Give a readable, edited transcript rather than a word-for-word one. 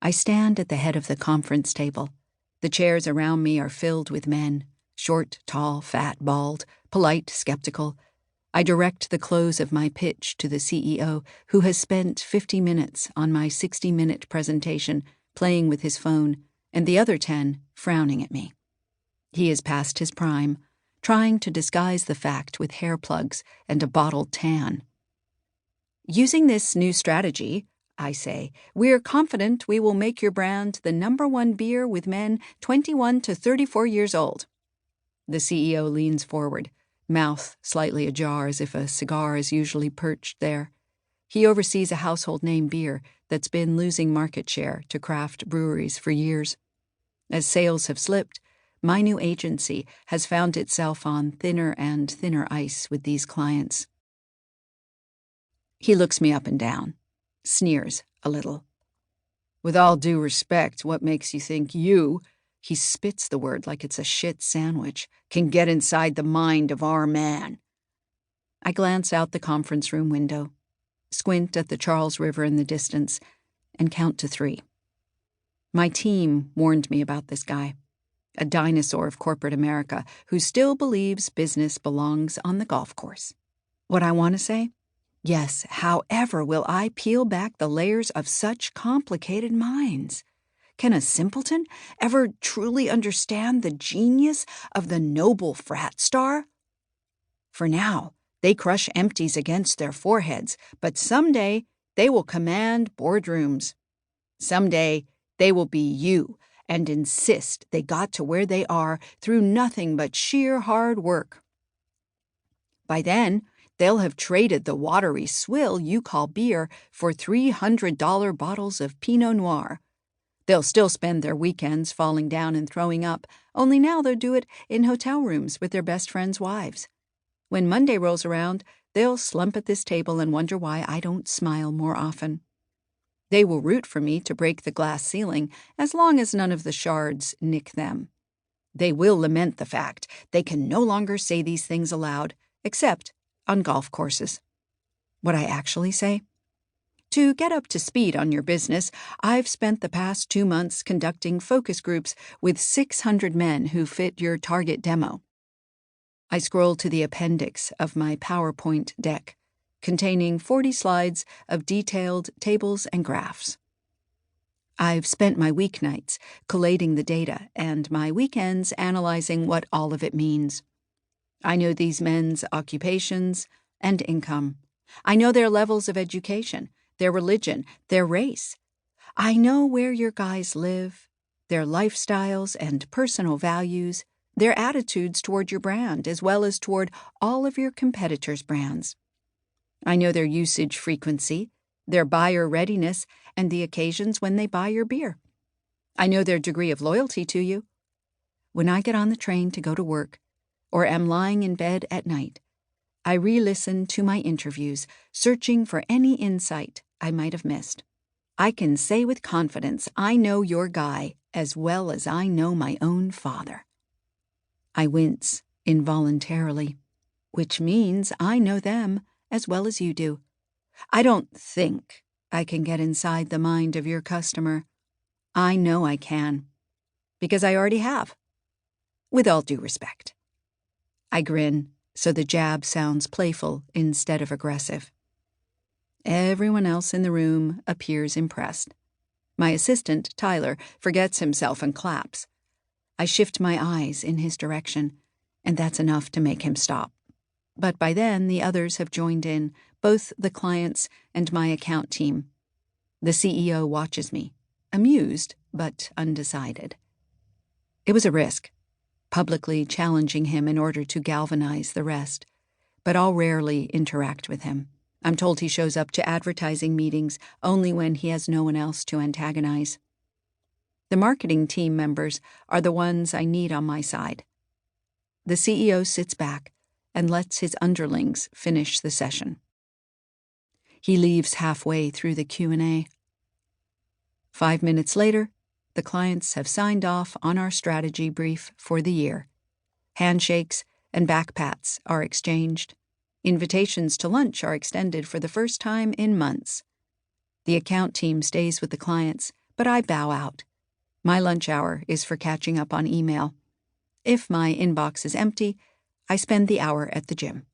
I stand at the head of the conference table. The chairs around me are filled with men, short, tall, fat, bald, polite, skeptical. I direct the close of my pitch to the CEO, who has spent 50 minutes on my 60-minute presentation playing with his phone, and the other 10 frowning at me. He is past his prime, trying to disguise the fact with hair plugs and a bottled tan. Using this new strategy, I say, we're confident we will make your brand the #1 beer with men 21 to 34 years old. The CEO leans forward, mouth slightly ajar as if a cigar is usually perched there. He oversees a household name beer that's been losing market share to craft breweries for years. As sales have slipped, my new agency has found itself on thinner and thinner ice with these clients. He looks me up and down, sneers a little. With all due respect, what makes you think you, he spits the word like it's a shit sandwich, can get inside the mind of our man? I glance out the conference room window, squint at the Charles River in the distance, and count to 3. My team warned me about this guy, a dinosaur of corporate America who still believes business belongs on the golf course. What I want to say? Yes, however will I peel back the layers of such complicated minds? Can a simpleton ever truly understand the genius of the noble frat star? For now, they crush empties against their foreheads, but someday they will command boardrooms. Someday they will be you and insist they got to where they are through nothing but sheer hard work. By then, they'll have traded the watery swill you call beer for $300 bottles of Pinot Noir. They'll still spend their weekends falling down and throwing up, only now they'll do it in hotel rooms with their best friends' wives. When Monday rolls around, they'll slump at this table and wonder why I don't smile more often. They will root for me to break the glass ceiling as long as none of the shards nick them. They will lament the fact they can no longer say these things aloud, except on golf courses. What I actually say? To get up to speed on your business, I've spent the past 2 months conducting focus groups with 600 men who fit your target demo. I scroll to the appendix of my PowerPoint deck, containing 40 slides of detailed tables and graphs. I've spent my weeknights collating the data and my weekends analyzing what all of it means. I know these men's occupations and income. I know their levels of education, their religion, their race. I know where your guys live, their lifestyles and personal values, their attitudes toward your brand as well as toward all of your competitors' brands. I know their usage frequency, their buyer readiness, and the occasions when they buy your beer. I know their degree of loyalty to you. When I get on the train to go to work, or am lying in bed at night, I re-listen to my interviews, searching for any insight I might have missed. I can say with confidence I know your guy as well as I know my own father. I wince involuntarily, which means I know them as well as you do. I don't think I can get inside the mind of your customer. I know I can, because I already have, with all due respect. I grin, so the jab sounds playful instead of aggressive. Everyone else in the room appears impressed. My assistant, Tyler, forgets himself and claps. I shift my eyes in his direction, and that's enough to make him stop. But by then, the others have joined in, both the clients and my account team. The CEO watches me, amused but undecided. It was a risk, publicly challenging him in order to galvanize the rest, but I'll rarely interact with him. I'm told he shows up to advertising meetings only when he has no one else to antagonize. The marketing team members are the ones I need on my side. The CEO sits back and lets his underlings finish the session. He leaves halfway through the Q&A. 5 minutes later, the clients have signed off on our strategy brief for the year. Handshakes and back pats are exchanged. Invitations to lunch are extended for the first time in months. The account team stays with the clients, But I bow out. My lunch hour is for catching up on email. If my inbox is empty, I spend the hour at the gym.